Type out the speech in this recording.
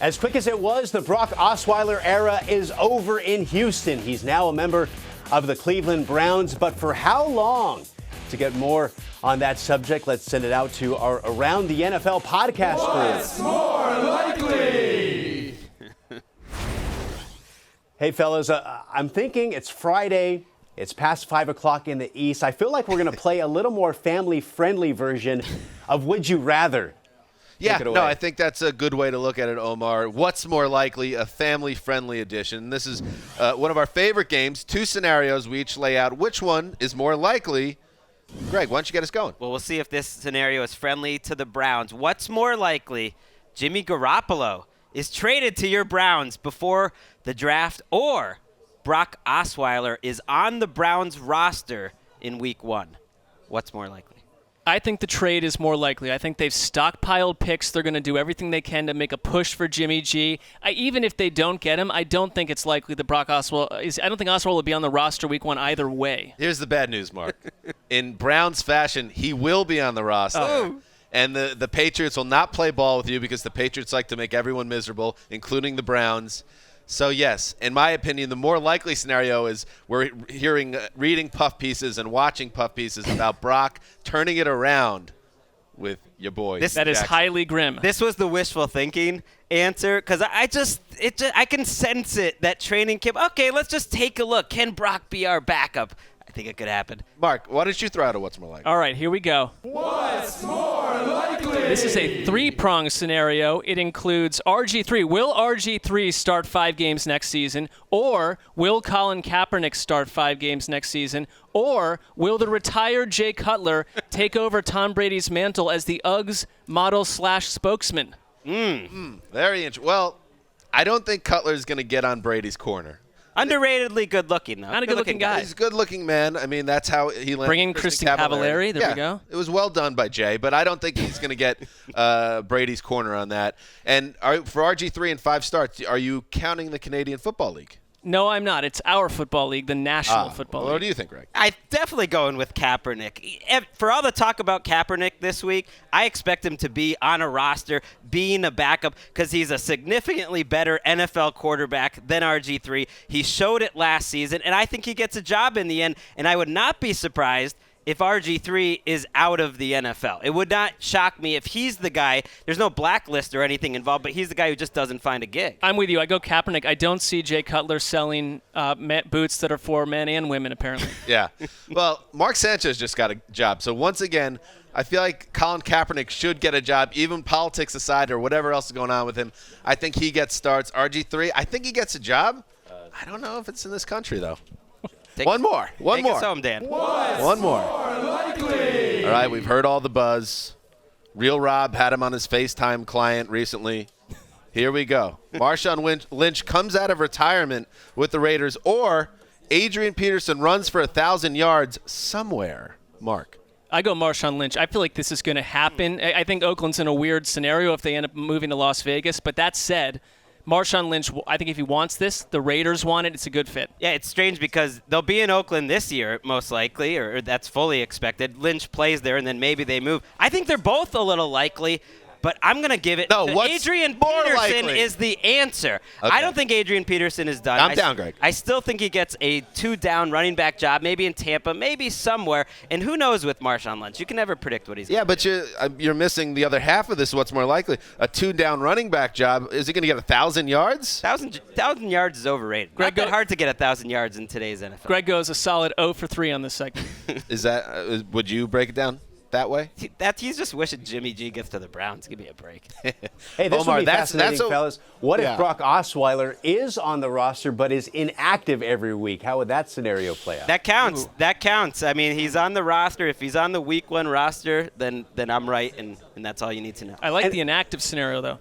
As quick as it was, the Brock Osweiler era is over in Houston. He's now a member of the Cleveland Browns, but for how long? To get more on that subject, let's send it out to our Around the NFL podcast crew. What's more likely? Hey, fellas, I'm thinking it's Friday. It's past 5 o'clock in the East. I feel like we're going to play a little more family-friendly version of Would You Rather. Yeah, no, I think that's a good way to look at it, Omar. What's more likely? A family-friendly edition. This is one of our favorite games. 2 scenarios. We each lay out which one is more likely. Greg, why don't you get us going? Well, we'll see if this scenario is friendly to the Browns. What's more likely? Jimmy Garoppolo is traded to your Browns before the draft, or Brock Osweiler is on the Browns roster in Week 1. What's more likely? I think the trade is more likely. I think they've stockpiled picks. They're going to do everything they can to make a push for Jimmy G. Even if they don't get him, I don't think it's likely that Brock Osweiler I don't think Osweiler will be on the roster Week 1 either way. Here's the bad news, Mark. In Browns fashion, he will be on the roster. Oh. And the Patriots will not play ball with you because the Patriots like to make everyone miserable, including the Browns. So, yes, in my opinion, the more likely scenario is we're reading puff pieces and watching puff pieces about Brock turning it around with your boy. That is highly grim. This was the wishful thinking answer because I can sense it, that training camp. Okay, let's just take a look. Can Brock be our backup? I think it could happen. Mark, why don't you throw out a what's more likely? All right, here we go. What's more likely? This is a 3-pronged scenario. It includes RG3. Will RG3 start 5 games next season? Or will Colin Kaepernick start 5 games next season? Or will the retired Jay Cutler take over Tom Brady's mantle as the Uggs model/spokesman? Very interesting. Well, I don't think Cutler's going to get on Brady's corner. Underratedly good looking, though. Not a good-looking guy. He's a good-looking man. I mean, that's how he landed. Bringing Christian Cavallari. There we go. It was well done by Jay, but I don't think he's going to get Brady's corner on that. And for RG3 and 5 starts, are you counting the Canadian Football League? No, I'm not. It's our football league, the National Football League. What do you think, Greg? I'm definitely going with Kaepernick. For all the talk about Kaepernick this week, I expect him to be on a roster, being a backup, because he's a significantly better NFL quarterback than RG3. He showed it last season, and I think he gets a job in the end, and I would not be surprised if RG3 is out of the NFL. It would not shock me if he's the guy. There's no blacklist or anything involved, but he's the guy who just doesn't find a gig. I'm with you. I go Kaepernick. I don't see Jay Cutler selling boots that are for men and women, apparently. Yeah. Well, Mark Sanchez just got a job. So once again, I feel like Colin Kaepernick should get a job, even politics aside or whatever else is going on with him. I think he gets starts. RG3, I think he gets a job. I don't know if it's in this country, though. One more. Take us home, Dan. One more. Likely? All right, we've heard all the buzz. Real Rob had him on his FaceTime client recently. Here we go. Marshawn Lynch comes out of retirement with the Raiders, or Adrian Peterson runs for 1,000 yards somewhere. Mark. I go Marshawn Lynch. I feel like this is going to happen. I think Oakland's in a weird scenario if they end up moving to Las Vegas. But that said, Marshawn Lynch, I think if he wants this, the Raiders want it. It's a good fit. Yeah, it's strange because they'll be in Oakland this year, most likely, or that's fully expected. Lynch plays there, and then maybe they move. I think they're both a little likely, but I'm going to give it to Adrian Peterson is the answer. Okay. I don't think Adrian Peterson is done. I'm down, Greg. I still think he gets a 2-down running back job, maybe in Tampa, maybe somewhere. And who knows with Marshawn Lynch? You can never predict what he's going to do. But you're missing the other half of this. What's more likely? A 2-down running back job. Is he going to get 1,000 yards? 1,000 yards is overrated. Greg, Not that hard to get 1,000 yards in today's NFL. Greg goes a solid 0 for 3 on this segment. Is that? Would you break it down that way? He's just wishing Jimmy G gets to the Browns. Give me a break. Hey, this Omar, would be fascinating, fellas. What Yeah. if Brock Osweiler is on the roster but is inactive every week? How would that scenario play out? That counts. That counts. I mean, he's on the roster. If he's on the Week 1 roster, then I'm right, and that's all you need to know. I like the inactive scenario, though.